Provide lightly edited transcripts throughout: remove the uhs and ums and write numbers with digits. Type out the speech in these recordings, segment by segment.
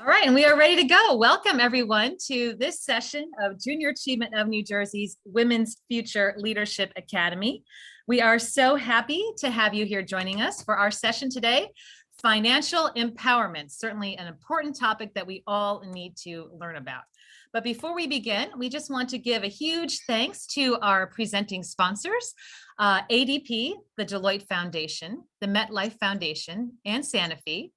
All right, and we are ready to go. Welcome everyone to this session of Junior Achievement of New Jersey's Women's Future Leadership Academy. We are so happy to have you here joining us for our session today. Financial empowerment, certainly an important topic that we all need to learn about. But before we begin, we just want to give a huge thanks to our presenting sponsors, ADP, the Deloitte Foundation, the MetLife Foundation, and Sanofi.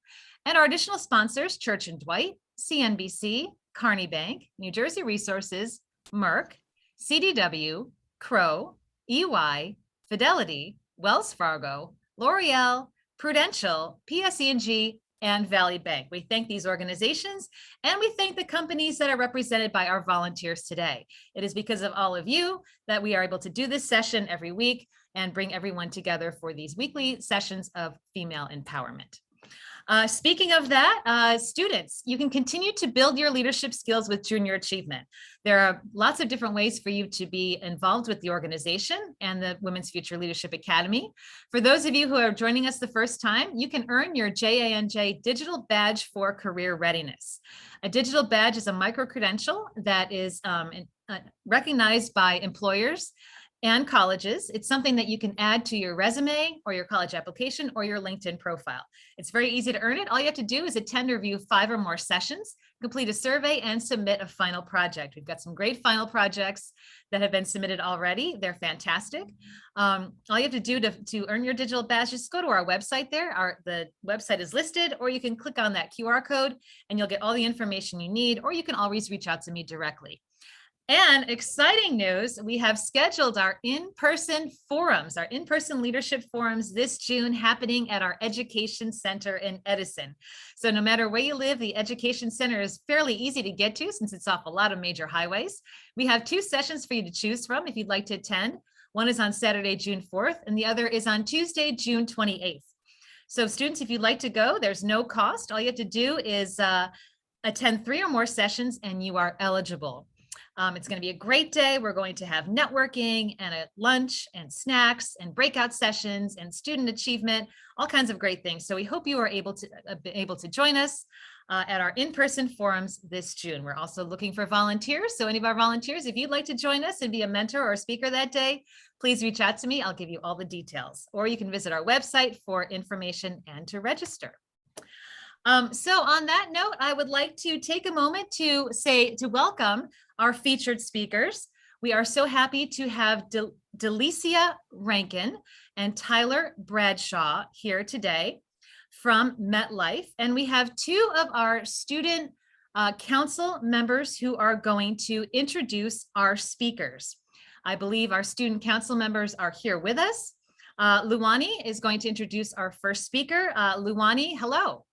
And our additional sponsors, Church & Dwight, CNBC, Carney Bank, New Jersey Resources, Merck, CDW, Crow, EY, Fidelity, Wells Fargo, L'Oreal, Prudential, PSE&G, and Valley Bank. We thank these organizations and we thank the companies that are represented by our volunteers today. It is because of all of you that we are able to do this session every week and bring everyone together for these weekly sessions of female empowerment. Speaking of that, students, you can continue to build your leadership skills with Junior Achievement. There are lots of different ways for you to be involved with the organization and the Women's Future Leadership Academy. For those of you who are joining us the first time, you can earn your JANJ Digital Badge for Career Readiness. A digital badge is a micro-credential that is recognized by employers and colleges. It's something that you can add to your resume or your college application or your LinkedIn profile. It's very easy to earn it. All you have to do is attend or view 5 or more sessions, complete a survey, and submit a final project. We've got some great final projects that have been submitted already. They're fantastic. All you have to do to earn your digital badge, just go to our website there. The website is listed, or you can click on that QR code and you'll get all the information you need, or you can always reach out to me directly. And exciting news, we have scheduled our in-person forums, our in-person leadership forums this June happening at our Education Center in Edison. So no matter where you live, the Education Center is fairly easy to get to since it's off a lot of major highways. We have 2 sessions for you to choose from if you'd like to attend. One is on Saturday, June 4th, and the other is on Tuesday, June 28th. So students, if you'd like to go, there's no cost. All you have to do is attend 3 or more sessions and you are eligible. It's going to be a great day. We're going to have networking and a lunch and snacks and breakout sessions and student achievement, all kinds of great things. So we hope you are able to join us at our in-person forums this June. We're also looking for volunteers. So any of our volunteers, if you'd like to join us and be a mentor or a speaker that day, please reach out to me. I'll give you all the details. Or you can visit our website for information and to register. So on that note, I would like to take a moment to welcome our featured speakers. We are so happy to have Alicia Rankin and Tyler Bradshaw here today from MetLife. And we have 2 of our student council members who are going to introduce our speakers. I believe our student council members are here with us. Luani is going to introduce our first speaker. Luani, hello.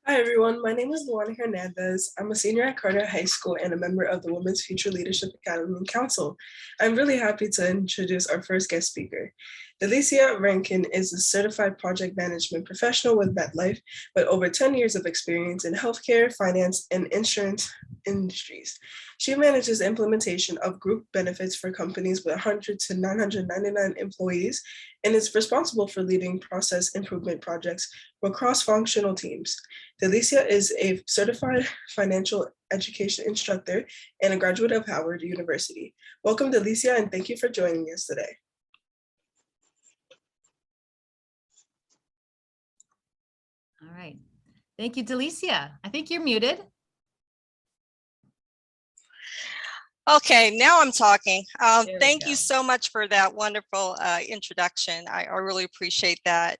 Hi everyone, my name is Luana Hernandez. I'm a senior at Carter High School and a member of the Women's Future Leadership Academy and Council. I'm really happy to introduce our first guest speaker. Alicia Rankin is a certified project management professional with MetLife with over 10 years of experience in healthcare, finance, and insurance industries. She manages implementation of group benefits for companies with 100 to 999 employees and is responsible for leading process improvement projects for cross-functional teams. Alicia is a certified financial education instructor and a graduate of Howard University. Welcome, Alicia, and thank you for joining us today. All right. Thank you, Delicia. I think you're muted. Okay, now I'm talking. Thank you so much for that wonderful introduction. I really appreciate that.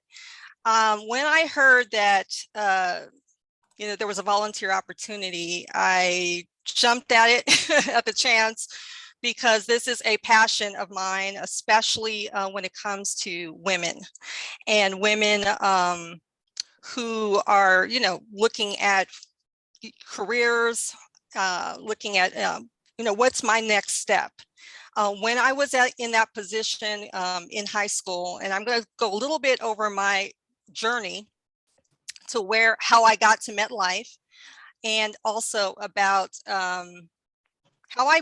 When I heard that there was a volunteer opportunity, I jumped at it at the chance because this is a passion of mine, especially when it comes to women and women who are, looking at careers, looking at, what's my next step? When I was in that position in high school, and I'm going to go a little bit over my journey to how I got to MetLife, and also about how I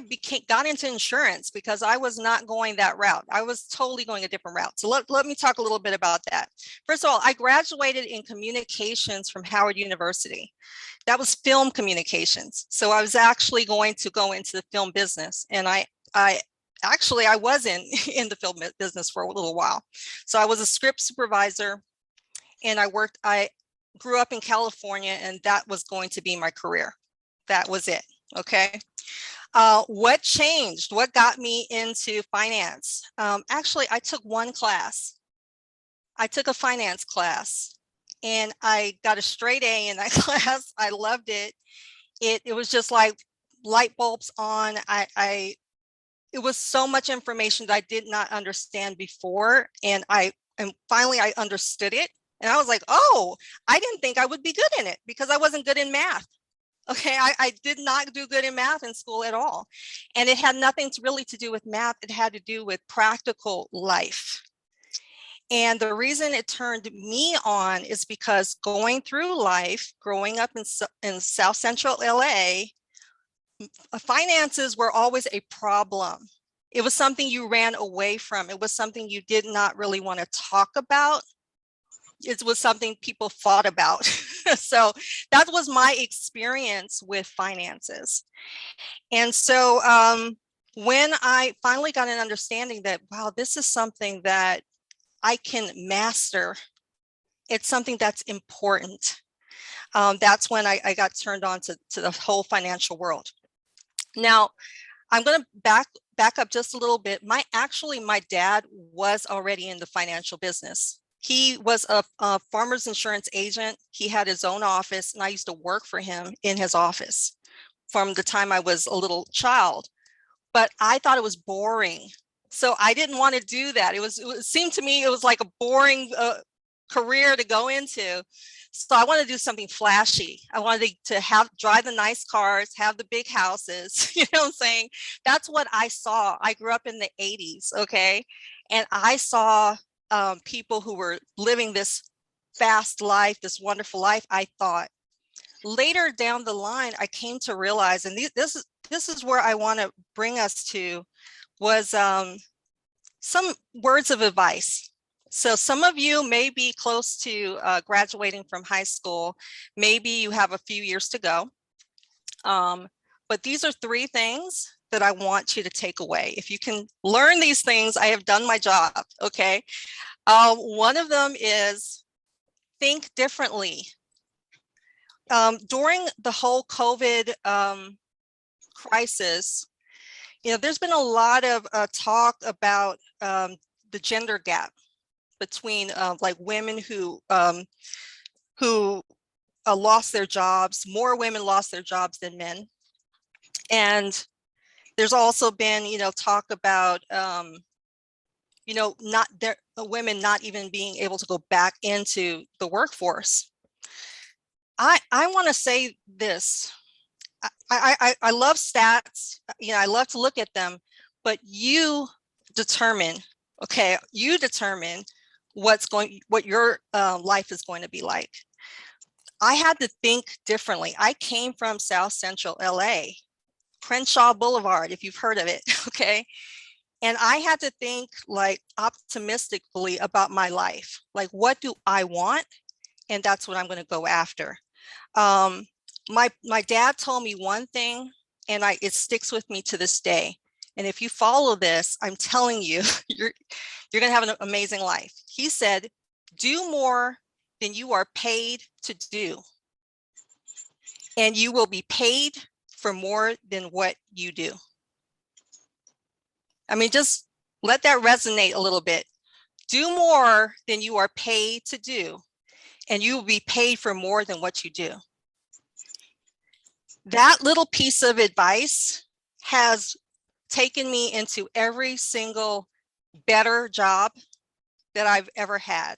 got into insurance, because I was not going that route. I was totally going a different route. So let me talk a little bit about that. First of all, I graduated in communications from Howard University. That was film communications. So I was actually going to go into the film business. And I was in the film business for a little while. So I was a script supervisor, and I grew up in California, and that was going to be my career. That was it. Okay. What changed? What got me into finance? Actually, I took one class. I took a finance class, and I got a straight A in that class. I loved it. It was just like light bulbs on. It was so much information that I did not understand before, and finally I understood it. And I was like, oh, I didn't think I would be good in it, because I wasn't good in math. Okay, I did not do good in math in school at all. And it had nothing really to do with math. It had to do with practical life. And the reason it turned me on is because going through life, growing up in South Central LA, finances were always a problem. It was something you ran away from. It was something you did not really want to talk about. It was something people fought about. So that was my experience with finances. And so when I finally got an understanding that, wow, this is something that I can master, it's something that's important. That's when I got turned on to the whole financial world. Now, I'm going to back up just a little bit. My dad was already in the financial business. He was a farmer's insurance agent. He had his own office, and I used to work for him in his office from the time I was a little child. But I thought it was boring, so I didn't want to do that. It seemed to me it was like a boring career to go into. So I wanted to do something flashy. I wanted to drive the nice cars, have the big houses. You know what I'm saying? That's what I saw. I grew up in the 80s, okay? And I saw people who were living this fast life, this wonderful life. I thought later down the line, I came to realize, and this is where I want to bring us to, was some words of advice. So some of you may be close to graduating from high school. Maybe you have a few years to go. But these are 3 things that I want you to take away. If you can learn these things, I have done my job, okay? One of them is think differently. During the whole COVID crisis, there's been a lot of talk about the gender gap between like women who lost their jobs. More women lost their jobs than men. And there's also been, talk about, women not even being able to go back into the workforce. I want to say this. I love stats. I love to look at them, but you determine, okay, you determine what your life is going to be like. I had to think differently. I came from South Central LA, Crenshaw Boulevard, if you've heard of it, okay? And I had to think like optimistically about my life. Like, what do I want? And that's what I'm going to go after. My dad told me one thing, and it sticks with me to this day. And if you follow this, I'm telling you, you're going to have an amazing life. He said, do more than you are paid to do. And you will be paid for more than what you do. I mean, just let that resonate a little bit. Do more than you are paid to do, and you will be paid for more than what you do. That little piece of advice has taken me into every single better job that I've ever had.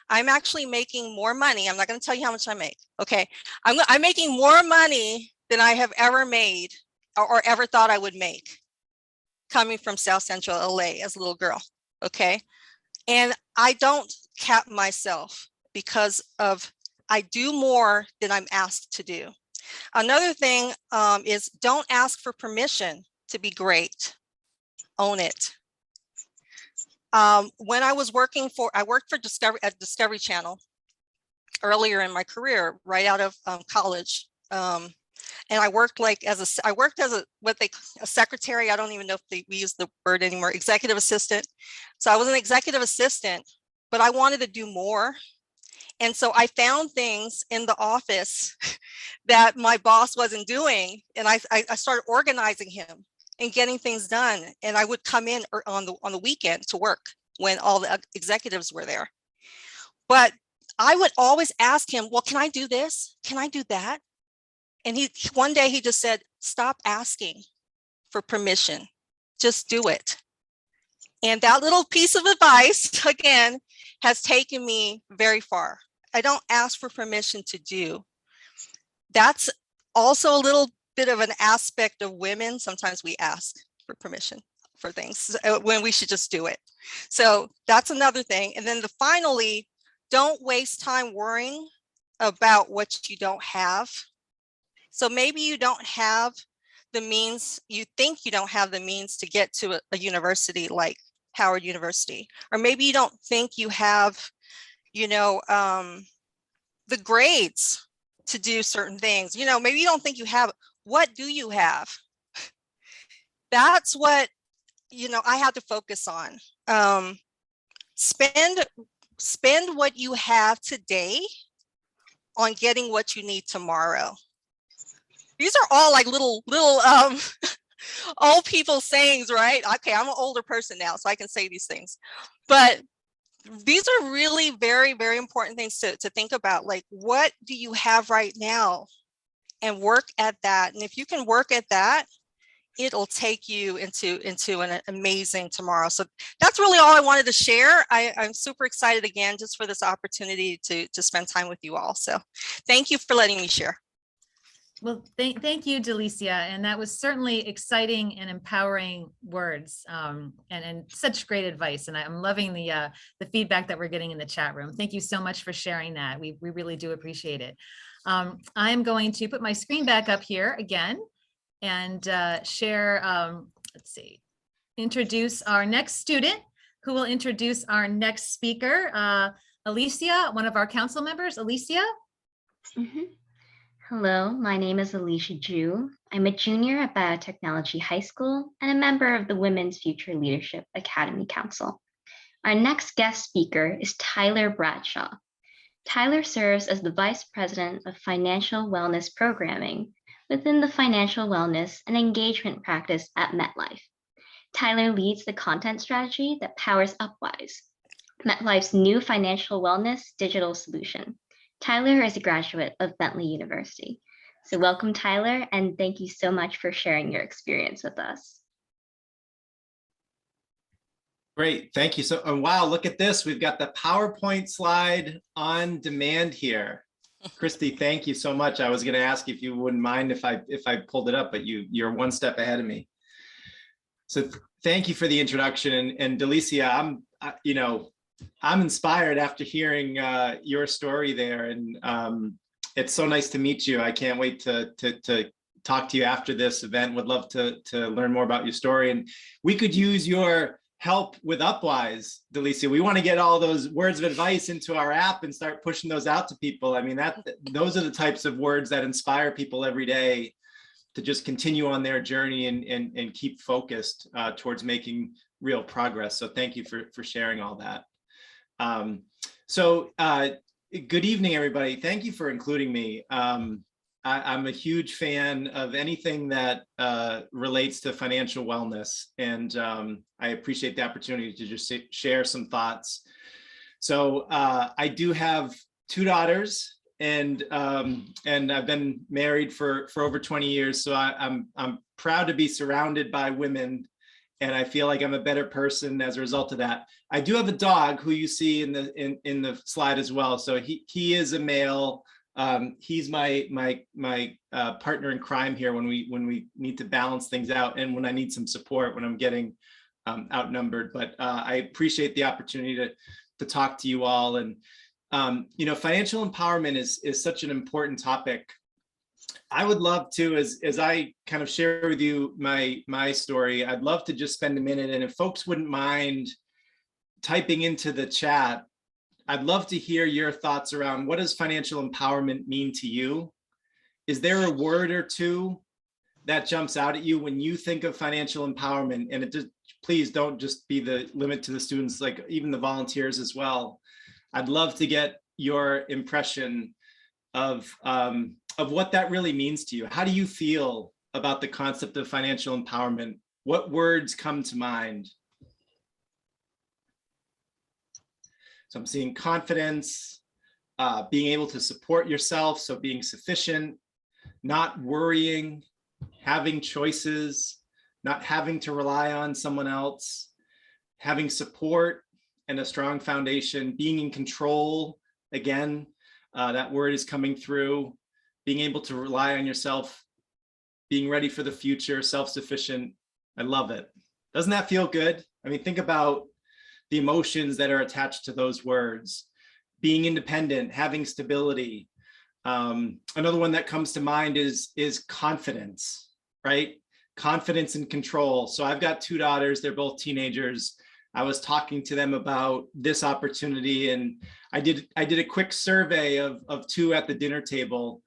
I'm actually making more money. I'm not going to tell you how much I make. Okay. I'm making more money than I have ever made or ever thought I would make coming from South Central LA as a little girl. Okay. And I don't cap myself because I do more than I'm asked to do. Another thing is don't ask for permission to be great. Own it. When I was I worked for Discovery Channel earlier in my career, right out of college. And I worked as a secretary. I don't even know if we use the word anymore, executive assistant. So I was an executive assistant, but I wanted to do more. And so I found things in the office that my boss wasn't doing. And I started organizing him and getting things done. And I would come in on the weekend to work when all the executives were there. But I would always ask him, well, can I do this? Can I do that? And one day he just said, stop asking for permission, just do it. And that little piece of advice, again, has taken me very far. I don't ask for permission to do. That's also a little bit of an aspect of women. Sometimes we ask for permission for things when we should just do it. So that's another thing. And then finally, don't waste time worrying about what you don't have. So maybe you don't have the means, you think you don't have the means to get to a university like Howard University, or maybe you don't think you have, the grades to do certain things. Maybe you don't think you have. What do you have? That's what, I had to focus on. Spend what you have today on getting what you need tomorrow. These are all like little old people sayings, right? Okay, I'm an older person now, so I can say these things. But these are really very, very important things to think about. Like, what do you have right now? And work at that. And if you can work at that, it'll take you into an amazing tomorrow. So that's really all I wanted to share. I'm super excited again, just for this opportunity to spend time with you all. So thank you for letting me share. Well, thank you, Delicia. And that was certainly exciting and empowering words, and such great advice. And I'm loving the feedback that we're getting in the chat room. Thank you so much for sharing that. We really do appreciate it. I'm going to put my screen back up here again and share, let's see, introduce our next student who will introduce our next speaker, Alicia, one of our council members. Alicia? Mm-hmm. Hello, my name is Alicia Ju. I'm a junior at Biotechnology High School and a member of the Women's Future Leadership Academy Council. Our next guest speaker is Tyler Bradshaw. Tyler serves as the Vice President of Financial Wellness Programming within the Financial Wellness and Engagement practice at MetLife. Tyler leads the content strategy that powers Upwise, MetLife's new financial wellness digital solution. Tyler is a graduate of Bentley University. So welcome, Tyler, and thank you so much for sharing your experience with us. Great, thank you. So, oh, wow, look at this. We've got the PowerPoint slide on demand here. Christy, thank you so much. I was going to ask if you wouldn't mind if I pulled it up, but you're one step ahead of me. So thank you for the introduction. And Delicia, I'm inspired after hearing your story there, and it's so nice to meet you. I can't wait to talk to you after this event. Would love to learn more about your story, and we could use your help with Upwise, Delicia. We want to get all those words of advice into our app and start pushing those out to people. I mean, those are the types of words that inspire people every day to just continue on their journey and keep focused towards making real progress. So thank you for sharing all that. Good evening, everybody. Thank you for including me. I'm a huge fan of anything that relates to financial wellness, and I appreciate the opportunity to just share some thoughts. So I do have 2 daughters, and I've been married for over 20 years. So I'm proud to be surrounded by women, and I feel like I'm a better person as a result of that. I do have a dog who you see in the slide as well. So he is a male. He's my partner in crime here when we need to balance things out, and when I need some support when I'm getting outnumbered. But I appreciate the opportunity to talk to you all. And financial empowerment is such an important topic I would love to, as I kind of share with you my story, I'd love to just spend a minute, and if folks wouldn't mind typing into the chat, I'd love to hear your thoughts around what does financial empowerment mean to you? Is there a word or two that jumps out at you when you think of financial empowerment? And it just, please don't just be the limit to the students, like even the volunteers as well. I'd love to get your impression of what that really means to you. How do you feel about the concept of financial empowerment? What words come to mind? So I'm seeing confidence, being able to support yourself, so being sufficient, not worrying, having choices, not having to rely on someone else, having support and a strong foundation, being in control, again, that word is coming through, being able to rely on yourself, being ready for the future, self-sufficient. I love it. Doesn't that feel good? I mean, think about the emotions that are attached to those words. Being independent, having stability. Another one that comes to mind is confidence, right? Confidence and control. So I've got two daughters, they're both teenagers. I was talking to them about this opportunity, and I did a quick survey of two at the dinner table,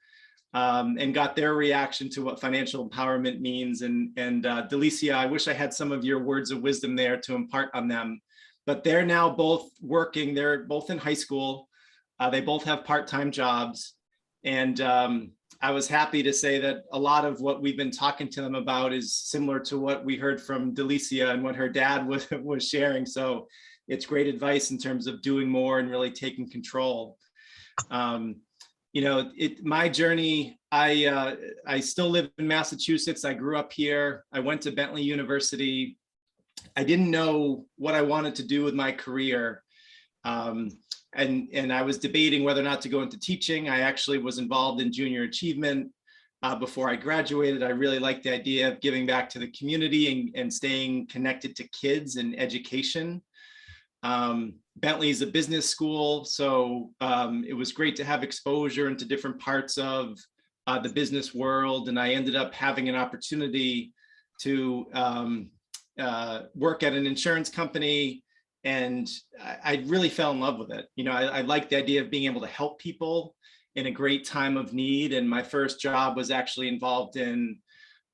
and got their reaction to what financial empowerment means. And Delicia, I wish I had some of your words of wisdom there to impart on them. But they're now both working. They're both in high school. They both have part-time jobs. And I was happy to say that a lot of what we've been talking to them about is similar to what we heard from Delicia and what her dad was sharing. So it's great advice in terms of doing more and really taking control. You know, my journey, I still live in Massachusetts. I grew up here. I went to Bentley University. I didn't know what I wanted to do with my career. And I was debating whether or not to go into teaching. I actually was involved in junior achievement before I graduated. I really liked the idea of giving back to the community and staying connected to kids and education. Bentley is a business school, so it was great to have exposure into different parts of the business world. And I ended up having an opportunity to work at an insurance company, and I really fell in love with it. You know, I liked the idea of being able to help people in a great time of need. And my first job was actually involved in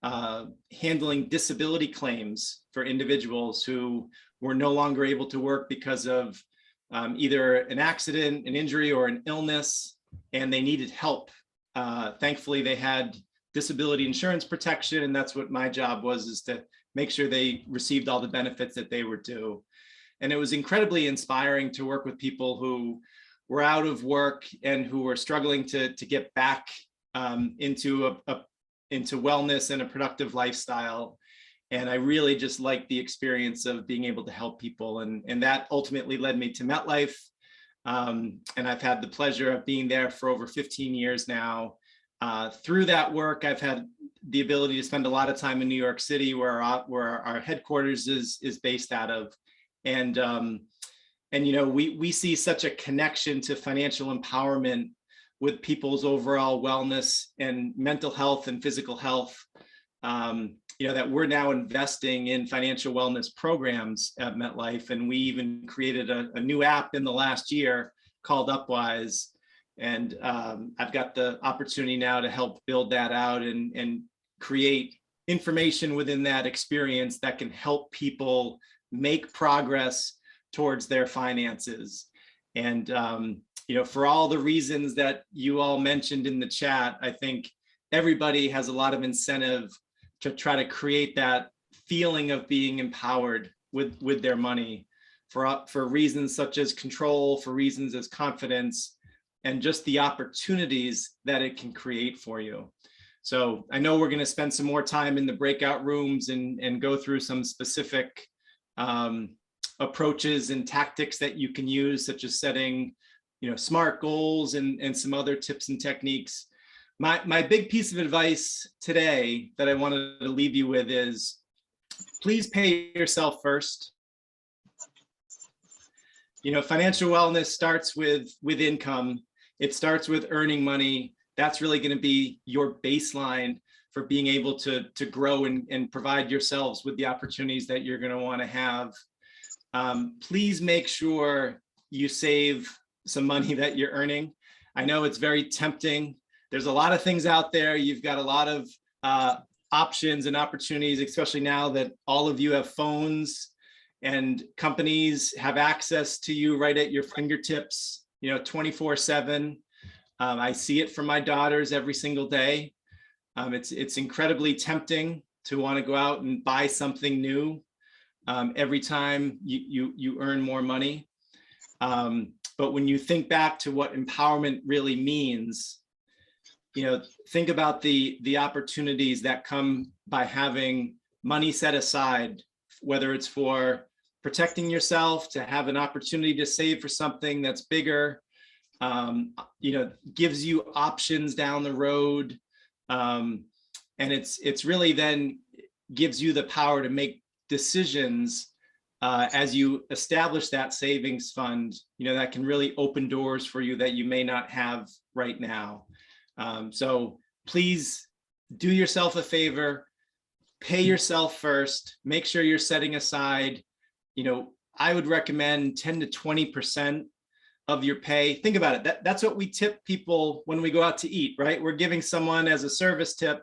handling disability claims for individuals who were no longer able to work because of either an accident, an injury, or an illness, and they needed help. Thankfully, they had disability insurance protection, and that's what my job was, is to make sure they received all the benefits that they were due. And it was incredibly inspiring to work with people who were out of work and who were struggling to get back into wellness and a productive lifestyle. And I really just liked the experience of being able to help people. And that ultimately led me to MetLife. And I've had the pleasure of being there for over 15 years now. Through that work, I've had the ability to spend a lot of time in New York City, where our headquarters is based out of. And you know, we see such a connection to financial empowerment with people's overall wellness and mental health and physical health. You know, that we're now investing in financial wellness programs at MetLife. And we even created a new app in the last year called Upwise. And I've got the opportunity now to help build that out and create information within that experience that can help people make progress towards their finances. And, you know, for all the reasons that you all mentioned in the chat, I think everybody has a lot of incentive to try to create that feeling of being empowered with their money for reasons such as control, for reasons as confidence, and just the opportunities that it can create for you. So I know we're going to spend some more time in the breakout rooms and go through some specific approaches and tactics that you can use, such as setting, you know, SMART goals and some other tips and techniques. My big piece of advice today that I wanted to leave you with is, please pay yourself first. You know, financial wellness starts with income. It starts with earning money. that's really going to be your baseline for being able to grow and provide yourselves with the opportunities that you're going to want to have. Please make sure you save some money that you're earning. I know it's very tempting. There's a lot of things out there. You've got a lot of options and opportunities, especially now that all of you have phones and companies have access to you right at your fingertips, 24/7. I see it from my daughters every single day. It's incredibly tempting to want to go out and buy something new every time you earn more money. But when you think back to what empowerment really means, think about the opportunities that come by having money set aside, whether it's for protecting yourself, to have an opportunity to save for something that's bigger, gives you options down the road. And it's really then gives you the power to make decisions as you establish that savings fund, that can really open doors for you that you may not have right now. So please do yourself a favor, pay yourself first, make sure you're setting aside, I would recommend 10 to 20% of your pay. Think about it. That's what we tip people when we go out to eat, right? We're giving someone as a service tip.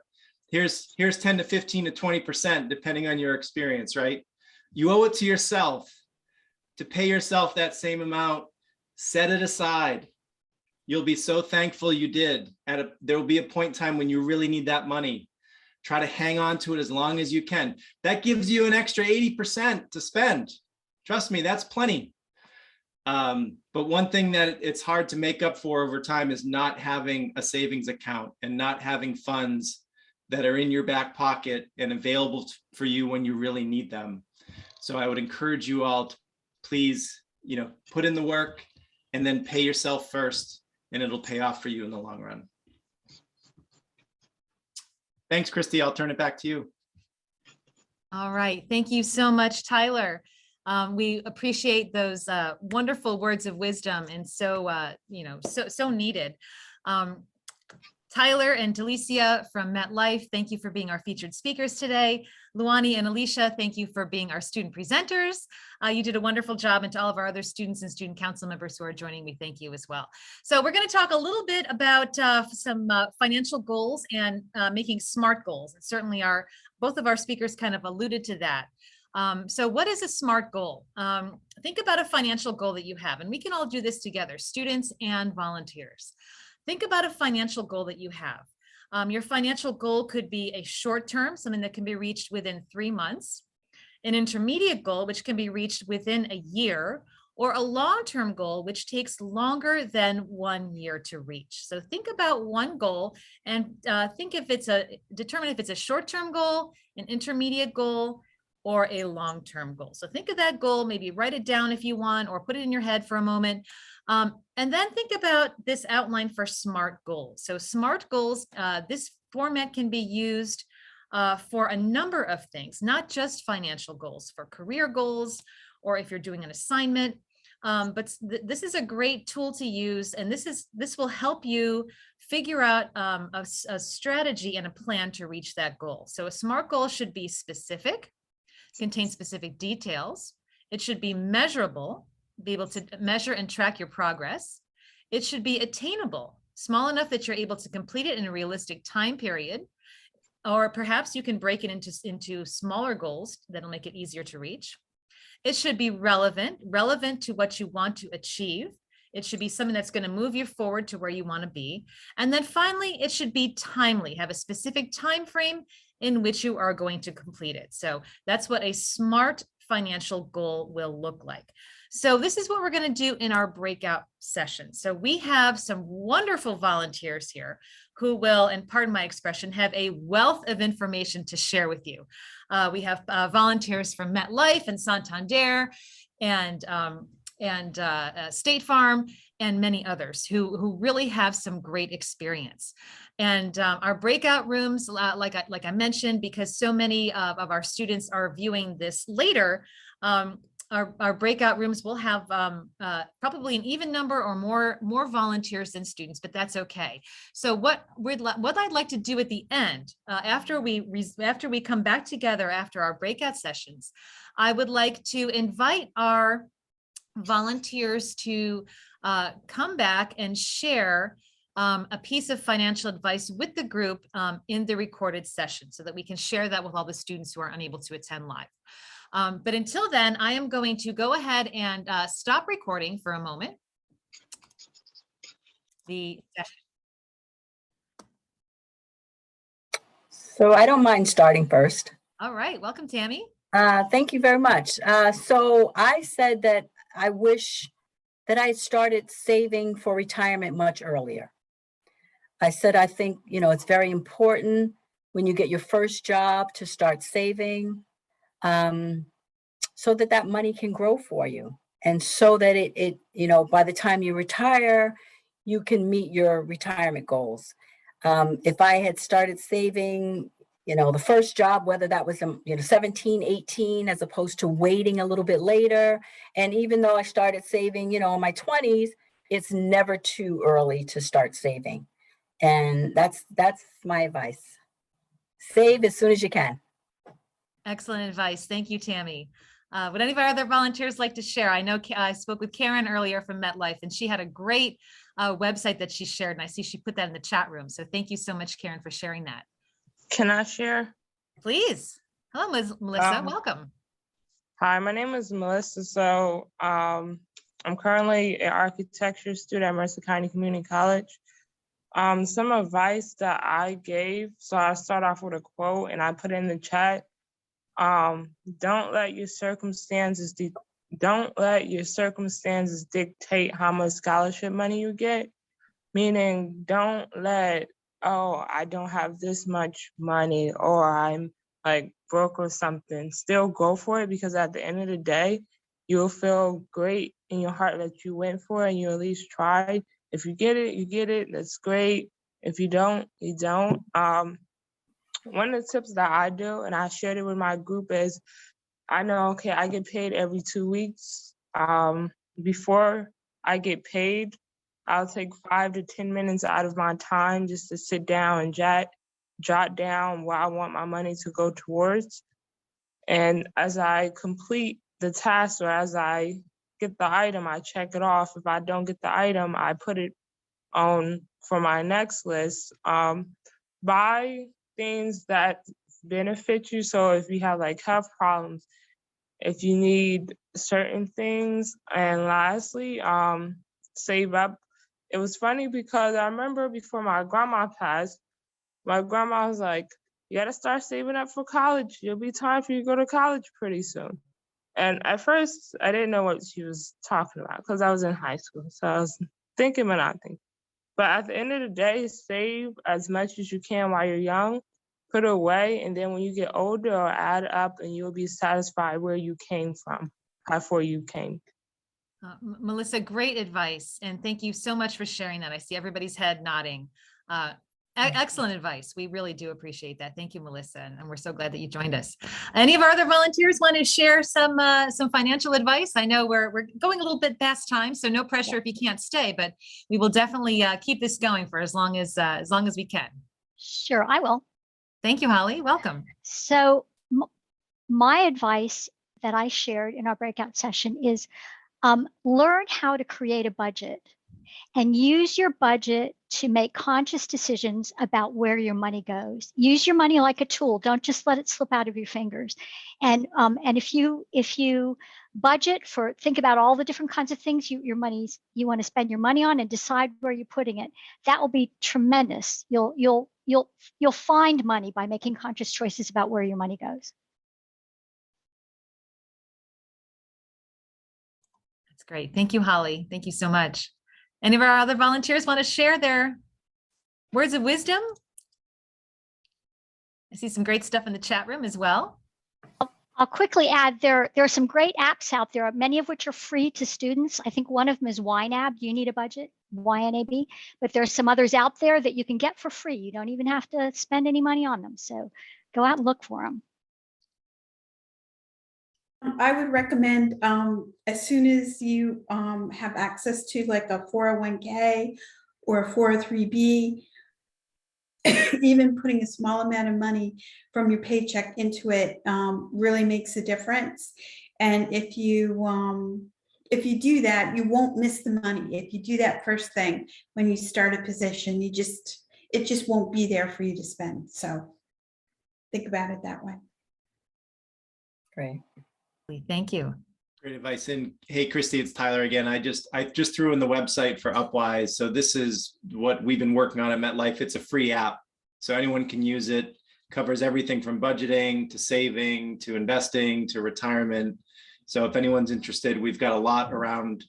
Here's 10 to 15 to 20%, depending on your experience, right? You owe it to yourself to pay yourself that same amount. Set it aside. You'll be so thankful you did. There will be a point in time when you really need that money. Try to hang on to it as long as you can. That gives you an extra 80% to spend. Trust me, that's plenty. But one thing that it's hard to make up for over time is not having a savings account and not having funds that are in your back pocket and available for you when you really need them. So I would encourage you all to please, put in the work and then pay yourself first, and it'll pay off for you in the long run. Thanks, Christy. I'll turn it back to you. All right. Thank you so much, Tyler. We appreciate those wonderful words of wisdom, and so needed. Tyler and Alicia from MetLife, thank you for being our featured speakers today. Luani and Alicia, thank you for being our student presenters. You did a wonderful job, and to all of our other students and student council members who are joining me, thank you as well. So we're going to talk a little bit about some financial goals and making SMART goals. And certainly both of our speakers kind of alluded to that. So what is a SMART goal? Think about a financial goal that you have, and we can all do this together, students and volunteers. Think about a financial goal that you have. Your financial goal could be a short term, something that can be reached within 3 months, an intermediate goal, which can be reached within a year, or a long-term goal, which takes longer than 1 year to reach. So think about one goal and determine if it's a short-term goal, an intermediate goal, or a long-term goal. So think of that goal, maybe write it down if you want, or put it in your head for a moment. And then think about this outline for SMART goals. So SMART goals, this format can be used for a number of things, not just financial goals, for career goals, or if you're doing an assignment. But this is a great tool to use, and this will help you figure out a strategy and a plan to reach that goal. So a SMART goal should be specific, contain specific details. It should be measurable, be able to measure and track your progress. It should be attainable, small enough that you're able to complete it in a realistic time period. Or perhaps you can break it into smaller goals that'll make it easier to reach. It should be relevant to what you want to achieve. It should be something that's going to move you forward to where you want to be. And then finally, it should be timely, have a specific time frame in which you are going to complete it. So that's what a SMART financial goal will look like. So this is what we're going to do in our breakout session. So we have some wonderful volunteers here who will, and pardon my expression, have a wealth of information to share with you. We have volunteers from MetLife and Santander and State Farm and many others who really have some great experience. And our breakout rooms, like I mentioned, because so many of our students are viewing this later, our breakout rooms will have probably an even number or more volunteers than students, but that's okay. So what I'd like to do at the end, after we come back together after our breakout sessions, I would like to invite our volunteers to come back and share a piece of financial advice with the group in the recorded session so that we can share that with all the students who are unable to attend live. But until then, I am going to go ahead and stop recording for a moment. So I don't mind starting first. All right, welcome, Tammy. Thank you very much. So I said that I wish that I started saving for retirement much earlier. I said, I think, it's very important when you get your first job to start saving so that that money can grow for you. And so that it by the time you retire, you can meet your retirement goals. If I had started saving, the first job, whether that was 17, 18, as opposed to waiting a little bit later. And even though I started saving, in my 20s, it's never too early to start saving. And that's my advice. Save as soon as you can. Excellent advice. Thank you, Tammy. Would any of our other volunteers like to share? I know I spoke with Karen earlier from MetLife, and she had a great website that she shared, and I see she put that in the chat room. So thank you so much, Karen, for sharing that. Can I share? Please. Hello, Melissa. Welcome. Hi, my name is Melissa. So I'm currently an architecture student at Mercer County Community College. Some advice that I gave, so I start off with a quote and I put it in the chat. Don't let your circumstances dictate how much scholarship money you get. Meaning, don't let, oh, I don't have this much money or I'm like broke or something. Still go for it, because at the end of the day, you'll feel great in your heart that you went for it and you at least tried. If you get it, you get it. That's great. If you don't, you don't. One of the tips that I do, and I shared it with my group, is I know, okay, I get paid every 2 weeks. Before I get paid, I'll take 5 to 10 minutes out of my time just to sit down and jot down what I want my money to go towards. And as I complete the task or as I get the item, I check it off. If I don't get the item, I put it on for my next list. Buy things that benefit you. So if you have like health problems, if you need certain things, and lastly, save up. It was funny because I remember before my grandma passed, my grandma was like, you gotta start saving up for college. It'll be time for you to go to college pretty soon. And at first I didn't know what she was talking about because I was in high school. So I was thinking but not thinking. But at the end of the day, save as much as you can while you're young, put it away, and then when you get older, it'll add up and you'll be satisfied where you came from, how far you came. Melissa, great advice. And thank you so much for sharing that. I see everybody's head nodding. Excellent advice. We really do appreciate that. Thank you, Melissa. And we're so glad that you joined us. Any of our other volunteers want to share some financial advice? I know we're going a little bit past time, so no pressure if you can't stay, but we will definitely keep this going for as long as we can. Sure, I will. Thank you, Holly. Welcome. So my advice that I shared in our breakout session is learn how to create a budget and use your budget to make conscious decisions about where your money goes. Use your money like a tool. Don't just let it slip out of your fingers. And if you budget for, think about all the different kinds of things you want to spend your money on and decide where you're putting it. That will be tremendous. You'll find money by making conscious choices about where your money goes. That's great. Thank you, Holly. Thank you so much. Any of our other volunteers want to share their words of wisdom? I see some great stuff in the chat room as well. I'll quickly add there are some great apps out there, many of which are free to students. I think one of them is YNAB. You need a budget, YNAB. But there's some others out there that you can get for free. You don't even have to spend any money on them. So go out and look for them. I would recommend as soon as you have access to like a 401k or a 403b, even putting a small amount of money from your paycheck into it really makes a difference. And if you do that, you won't miss the money. If you do that first thing when you start a position, it just won't be there for you to spend. So think about it that way. Great. Thank you. Great advice. And hey, Christy, it's Tyler again. I just threw in the website for Upwise. So this is what we've been working on at MetLife. It's a free app, so anyone can use it. Covers everything from budgeting to saving to investing to retirement. So if anyone's interested, we've got a lot around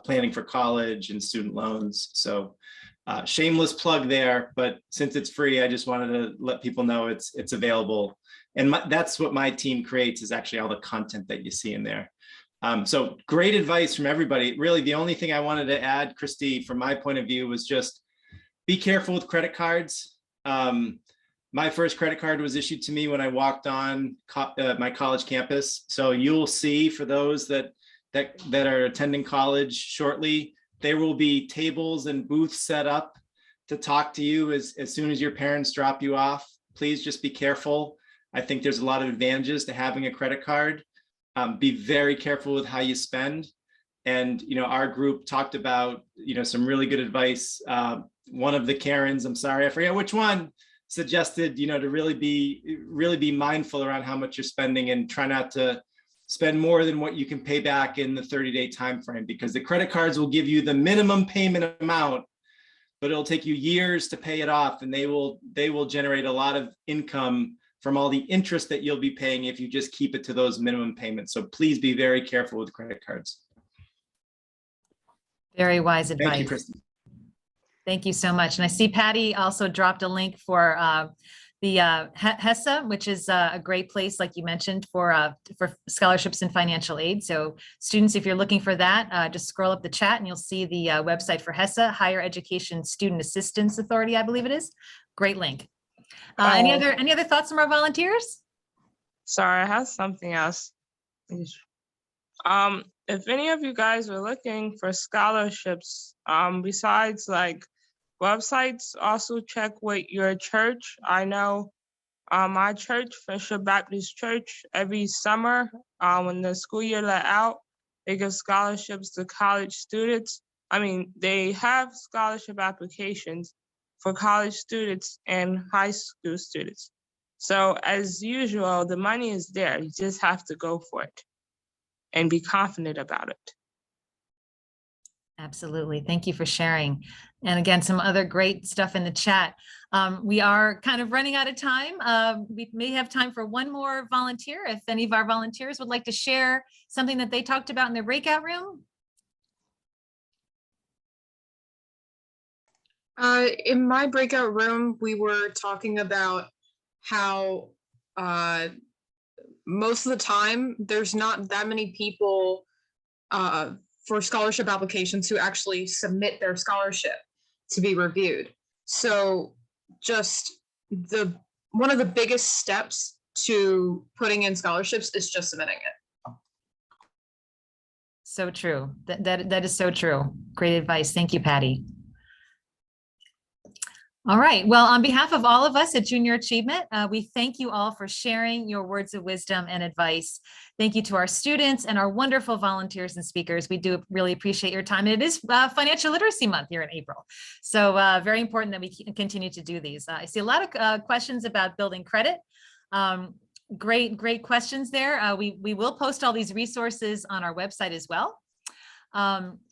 planning for college and student loans. So shameless plug there, but since it's free, I just wanted to let people know it's available. And that's what my team creates, is actually all the content that you see in there. So great advice from everybody. Really, the only thing I wanted to add, Christy, from my point of view, was just be careful with credit cards. My first credit card was issued to me when I walked on my college campus. So you'll see, for those that are attending college shortly, there will be tables and booths set up to talk to you as soon as your parents drop you off. Please just be careful. I think there's a lot of advantages to having a credit card. Be very careful with how you spend. And, our group talked about, some really good advice. One of the Karens, I'm sorry, I forget which one, suggested, to really be mindful around how much you're spending and try not to spend more than what you can pay back in the 30-day time frame, because the credit cards will give you the minimum payment amount, but it'll take you years to pay it off, and they will generate a lot of income from all the interest that you'll be paying if you just keep it to those minimum payments. So please be very careful with credit cards. Very wise advice. Thank you, Kristen. Thank you so much. And I see Patty also dropped a link for the HESA, which is a great place, like you mentioned, for scholarships and financial aid. So students, if you're looking for that, just scroll up the chat and you'll see the website for HESA, Higher Education Student Assistance Authority, I believe it is. Great link. Any other thoughts from our volunteers? Sorry, I have something else. If any of you guys are looking for scholarships, besides like websites, also check with your church. I know my church, Friendship Baptist Church, every summer when the school year let out, they give scholarships to college students. They have scholarship applications for college students and high school students. So as usual, the money is there. You just have to go for it and be confident about it. Absolutely. Thank you for sharing. And again, some other great stuff in the chat. We are kind of running out of time. We may have time for one more volunteer. If any of our volunteers would like to share something that they talked about in their breakout room. In my breakout room, we were talking about how most of the time there's not that many people for scholarship applications who actually submit their scholarship to be reviewed. So just one of the biggest steps to putting in scholarships is just submitting it. So true. That is so true. Great advice. Thank you, Patty. All right. Well, on behalf of all of us at Junior Achievement, we thank you all for sharing your words of wisdom and advice. Thank you to our students and our wonderful volunteers and speakers. We do really appreciate your time. And it is Financial Literacy Month here in April. So very important that we continue to do these. I see a lot of questions about building credit. Great questions there. We will post all these resources on our website as well.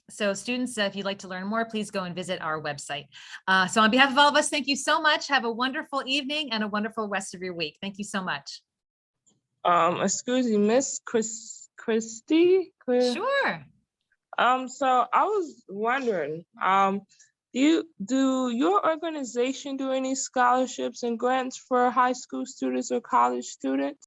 So students, if you'd like to learn more, please go and visit our website. So on behalf of all of us, thank you so much. Have a wonderful evening and a wonderful rest of your week. Thank you so much. Excuse me, Miss Christy? Sure. So I was wondering, do your organization do any scholarships and grants for high school students or college students?